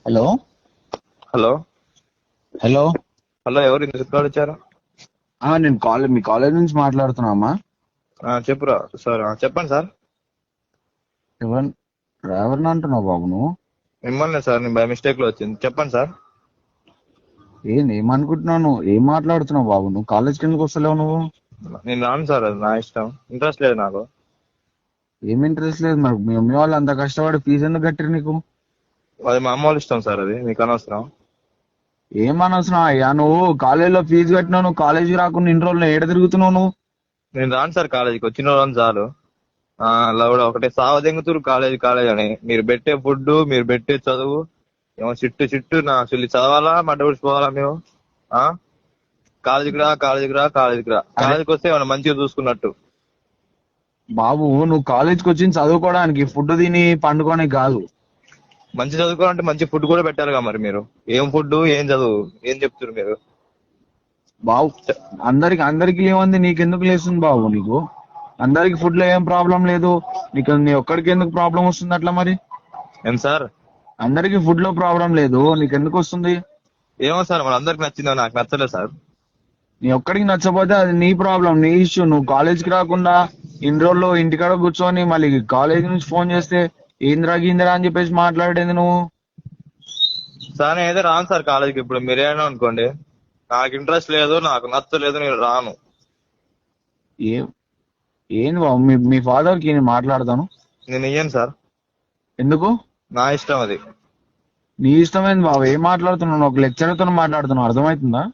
Hello hello hello. Hello ఎవరు ఇంత call ఇచ్చారు? నేను మీ కాలేజ్ నుంచి మాట్లాడుతున్నామా? చెప్పురా సార్. చెప్పండి సార్. ఎవరు ఎవరిని అంటున్నావు బాబు నువ్వు? మిమ్మల్ని సార్, నేను బై మిస్టేక్ లో వచ్చింది. చెప్పండి సార్. ఏమనుకుంటున్నావు నువ్వు? ఏం మాట్లాడుతున్నావు బాబు? నువ్వు కాలేజ్కి ఎందుకు వస్తలేవు నువ్వు? నేను రాను సార్, అది నా ఇష్టం. ఇంట్రెస్ట్ లేదు నాకు. ఏం ఇంట్రెస్ట్ లేదు? మరి మీ మమ్మీ వాళ్ళు అంత కష్టపడి ఫీజు ఎందుకు కట్టారు నీకు? అది మా అమ్మ వాళ్ళ ఇష్టం సార్, అది మీకు అనవసరం. ఏమనవసరం అయ్యా? నువ్వు కాలేజీలో ఫీజు కట్టినావు, నువ్వు కాలేజీకి రాకుండా ఇన్ని రోజులు ఏడ తిరుగుతున్నావు నువ్వు? నేను రాను సార్ కాలేజీకి, వచ్చిన రోజు చాలు. అలా కూడా ఒకటే సావదెంగుతురు కాలేజ్ కాలేజ్ అని. మీరు పెట్టే ఫుడ్, మీరు పెట్టే చదువు ఏమో చిట్టు నా అసలు చదవాలా మడ్డ ఊడిచిపోవాలా మేము? ఆ కాలేజీకి రా, కాలేజీకి రా, కాలేజీకి రా. అరే కాలేజీకి వస్తే ఏమన్నా మంచిగా చూసుకున్నట్టు. బాబు, నువ్వు కాలేజ్కి వచ్చింది చదువుకోవడానికి, ఫుడ్ తిని పండుకోనికి కాదు. మంచి చదువుకోవాలంటే మంచి ఫుడ్ కూడా పెట్టాలిగా. మరి మీరు ఏం ఫుడ్, ఏం చదువు, ఏం చెప్తారు మీరు? బాబు, అందరికి ఏముంది, నీకెందుకు లేస్తుంది బాబు? నీకు అందరికి ఫుడ్ లో ఏం ప్రాబ్లం లేదు, నీ ఒక్కడికి ఎందుకు ప్రాబ్లం వస్తుంది అట్లా? మరి ఏం సార్? అందరికి ఫుడ్ లో ప్రాబ్లం లేదు, నీకెందుకు వస్తుంది? ఏమో సార్, మన అందరికి నచ్చిందో నాకు నచ్చలేదు సార్. నీ ఒక్కడికి నచ్చపోతే అది నీ ప్రాబ్లం, నీ ఇష్యూ. నువ్వు కాలేజ్కి రాకుండా ఇన్ని రోజులు ఇంటికాడ కూర్చొని మళ్ళీ కాలేజ్ నుంచి ఫోన్ చేస్తే ఏందిరా గీందిరా అని చెప్పేసి మాట్లాడేది నువ్వు. సార్ నేను అయితే రాను సార్ కాలేజీకి. ఇప్పుడు మీరేనా అనుకోండి, నాకు ఇంట్రెస్ట్ లేదు, నాకు నచ్చలేదు, నేను రాను. ఏం ఏంది బాబు? మీ ఫాదర్ కి నేను మాట్లాడతాను. నేను ఇయ్యను సార్, ఎందుకు? నా ఇష్టం అది. నీ ఇష్టమైంది బాబు. ఏం మాట్లాడుతున్నావు? ఒక లెక్చరర్ తో మాట్లాడుతున్నావు, అర్థమవుతుందా?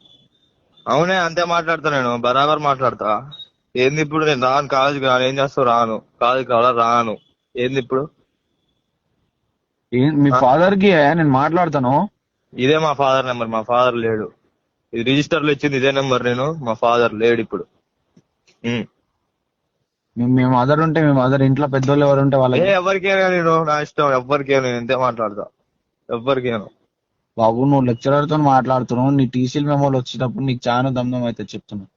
అవునే, అంతే మాట్లాడతా, నేను బరాబర్ మాట్లాడతా. ఏంది ఇప్పుడు? నేను రాను కాలేజీకి. రాను ఏం చేస్తావు? రాను కాలేజీకి. రావాలా? రాను. ఏంది ఇప్పుడు? మీ ఆ? ఫాదర్ కి నేను మాట్లాడతాను. ఇదే మా ఫాదర్ నెంబర్. మా ఫాదర్ లేడు. ఇది రిజిస్టర్ లో ఇచ్చింది ఇదే నెంబర్. నేను, మా ఫాదర్ లేడు ఇప్పుడు. ఉమ్. మీ మదర్ ఉంటే, మీ మదర్ ఇంట్లో పెద్దోళ్ళు ఎవరు ఉంటే వాళ్ళకి ఎవరికైనా నేను, నా ఇష్టం. ఎవరికైనా నేను ఇంతే మాట్లాడతా. ఎవరికైనా. బాబు, నువ్వు లెక్చరర్ తో మాట్లాడుతున్నావు, నీ టీసీల మెమోలు వచ్చేటప్పుడు నీకు చాలా దమ్దం అయితే చెప్తున్నా.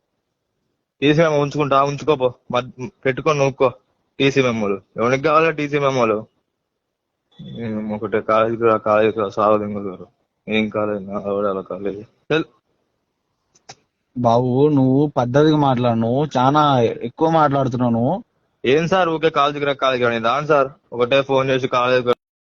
టీసీ మెమో ఉంచుకుంటా, ఉంచుకోపో. పెట్టుకొని నూక్కో టీసీ మెమోలు. ఎవరికి కావాలా టీసీ మెమోలు? ఒకటే కాలేజీకి రా, కాలేజీకి రా, సావదింగుతారు. ఏం కాలేజ్ నా అలా కాలేజీ. బాబు, నువ్వు పద్ధతిగా మాట్లాడు, నువ్వు చాలా ఎక్కువ మాట్లాడుతున్నావు నువ్వు. ఏం సార్ ఊకే కాలేజీకి రా, కాలేజీకి రా. నేను రాను సార్. ఒకటే ఫోన్ చేసి కాలేజీకి